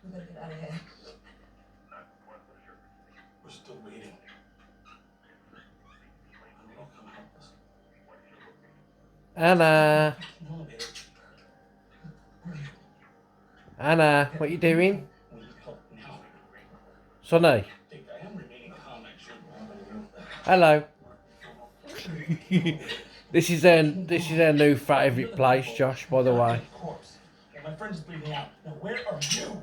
We better get out of here. We're still waiting. I don't know, come help us. Anna, No, babe. Anna, what you doing? We need help now. Sonny, I am remaining calm, actually. hello. This is our new favourite place, Josh, by the way. Corpse. And my friend is bleeding out. Now, where are you?